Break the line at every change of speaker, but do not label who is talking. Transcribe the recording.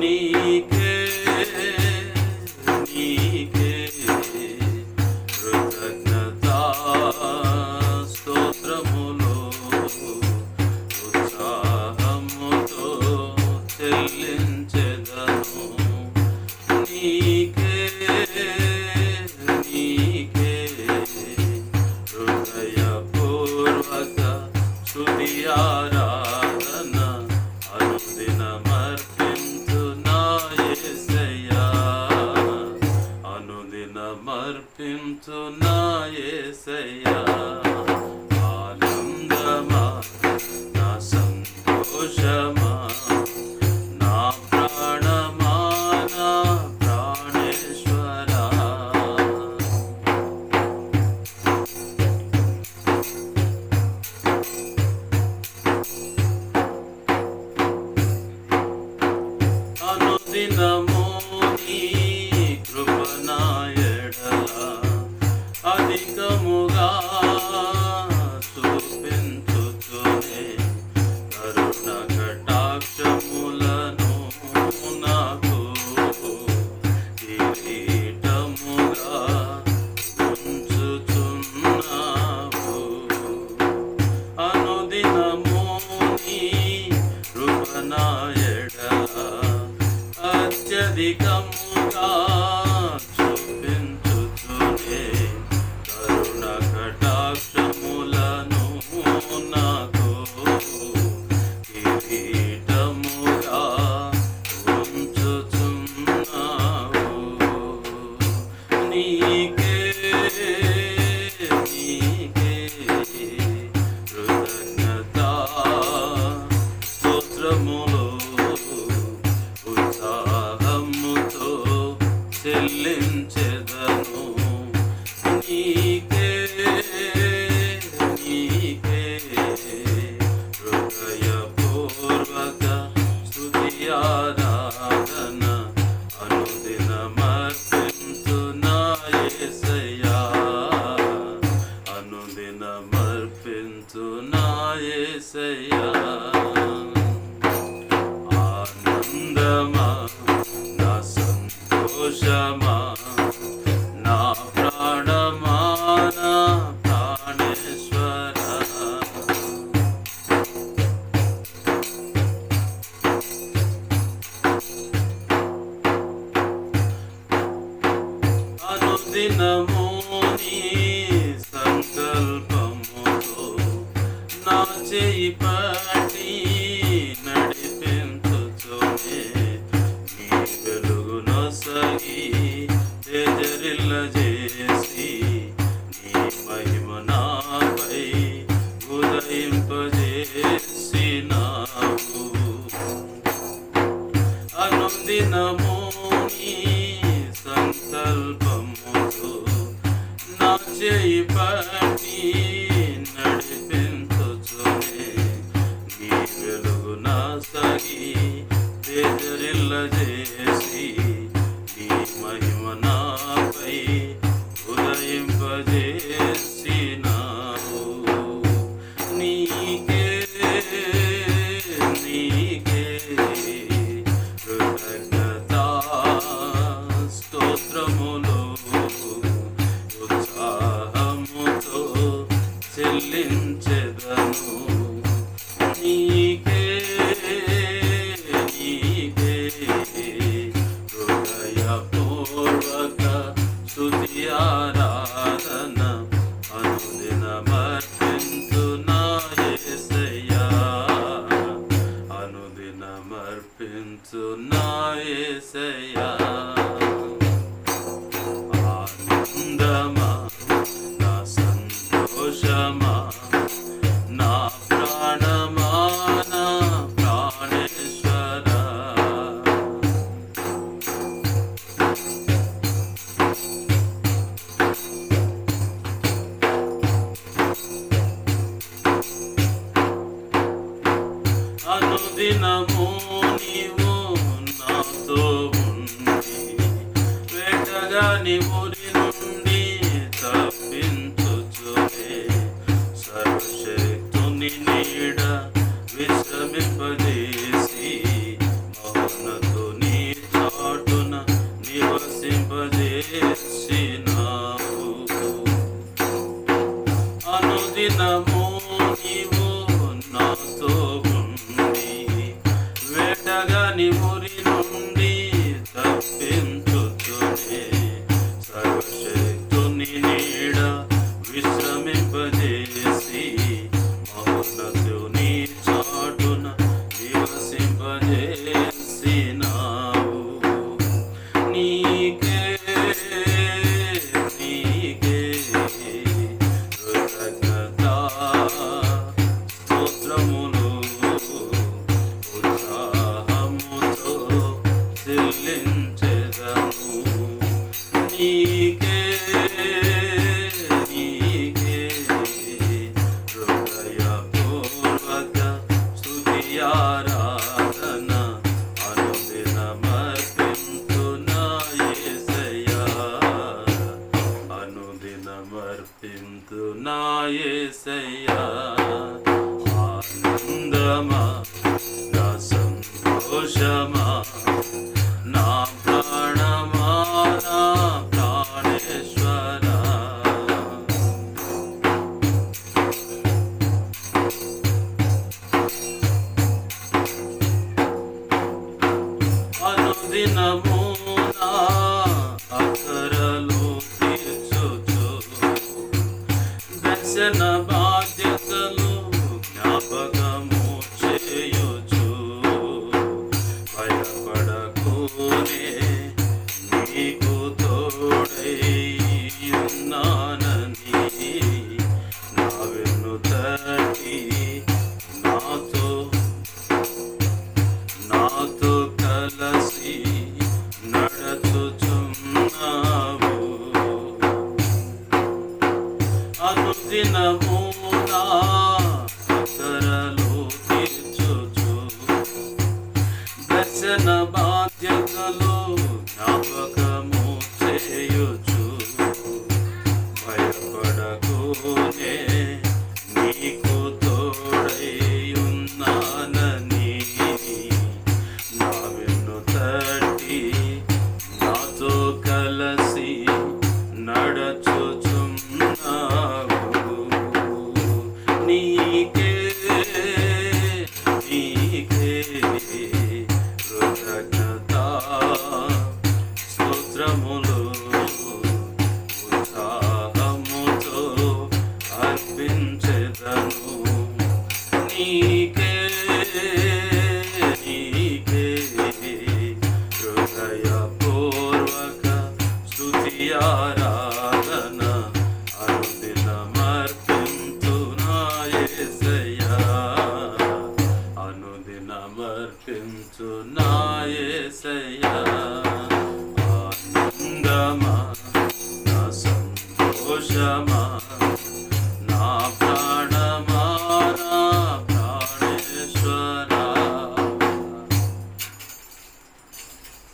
నీకే నీకే కృతజ్ఞతా స్తోత్రములు ఉత్సాహముతో చెల్లించెదను. నీకే నీకే హృదయపూర్వక స్తుతి ఆరాధన అనుదినమర్పించు నా యేసయ్యా, అనుదినమర్పించు నా యేసయ్యా. ఆనందమా నా సంతోషమా నా ప్రాణమా నా ప్రాణేశ్వరా, అనుదినము నీ కృప నా ఎడల అధికముగా చూపించుచునే కరుణ కటాక్షములను నాకు కిరీటముగా ఉంచుచున్నావు. అనుదినము నీ కృప నా ఎడల అత్యధికముగా చూపించుచునే కరుణ కటాక్షములను నాకు కిరీటముగా ఉంచుచున్నావు. నీకే నీకే కృతజ్ఞతా స్తోత్రములు ఉత్సాహముతో చెల్లించెదను. నీకే నీకే హృదయపూర్వక స్తుతి ఆరాధన అనుదినమర్పించు నా యేసయ్యా, అనుదినమర్పించు నా యేసయ్యా. ఆనందమా నా సంతోషమా నా ప్రాణమా నా ప్రాణేశ్వర, అనుదినము నీ సంకల్పముతో నా చేయి పట్టి నడిపించుచునే నీ వెలుగు నొసగి తేజరిల్లజేసి నీ మహిమ నాపై ఉదయింపజేసినావు. అనుదినము నీ సంకల్పముతో నా చేయి పట్టి నడిపించుచునే నీ వెలుగు నొసగి తేజరిల్లజేసి నీ మహిమ నాపై ఉదయింపజేసినావు. నీకే నీకే కృతజ్ఞతా స్తోత్రములు ఉత్సాహముతో చెల్లించెదను. నీకే నీకే హృదయపూర్వక స్తుతి ఆరాధన అనుదినమర్పించు నా యేసయ్యా, అనుదినమర్పించు నా యేసయ్యా. ఆనందమా నా సంతోషమా నా ప్రాణమా నా ప్రాణేశ్వర, అనుదినము నీవు నాతో ఉండి వేటగా నీ ఊరి నుండి తప్పించుచునే సర్వశక్తుని నీడ విశ్రమింపజేసి మౌనతో నీ నుండి తప్పించుచునే సర్వశక్తుని నీడ విశ్రమింపజేసి మౌనతుని చాటున నివసింపజేసినావు. నీకే నీకే కృతజ్ఞతా స్తోత్రములు ఉత్సాహముతో చెల్లించెదను. నీకే నీకే హృదయపూర్వక స్తుతి ఆరాధన అనుదినమర్పింతునా యేసయ్యా, అనుదినమర్పింతునా యేసయ్యా. ఆనందమా నా సంతోషమా నా ప్రాణమా నా ప్రాణేశ్వరా, అనుదినము నా అక్కరలు తీర్చుచు దర్శన బాధ్యతలు జ్ఞాపకము చేయుచు భయపడకునే నీకు తోడై ఉన్నానని నా వెన్నుతట్టి నాతో కలసి నడచుచున్నావు. అనుదినము నా అక్కరలు తీర్చుచు దర్శన బాధ్యతలు జ్ఞాపకము చేయుచు భయపడకునే నీకు తోడై ఉన్నానని నా వెన్నుతట్టి నాతో కలసి నడచుచున్నావు. నీకే నీకే కృతజ్ఞతా స్తోత్రములు ఉత్సాహముతో అర్పించెదను. నీకే నీకే హృదయపూర్వక స్తుతి ఆరాధన అనుదినమర్పింతునా యేసయ్యా, అనుదినమర్పింతునా యేసయ్యా. ఆనందమా నా సంతోషమా